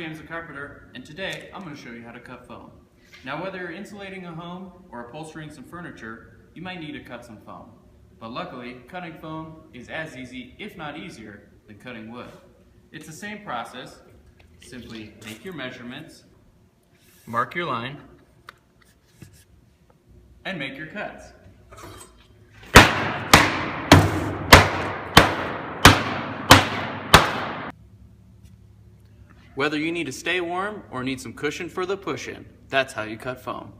James the Carpenter, and today I'm going to show you how to cut foam. Now whether you're insulating a home or upholstering some furniture, you might need to cut some foam. But luckily, cutting foam is as easy, if not easier, than cutting wood. It's the same process. Simply take your measurements, mark your line, and make your cuts. Whether you need to stay warm or need some cushion for the push-in, that's how you cut foam.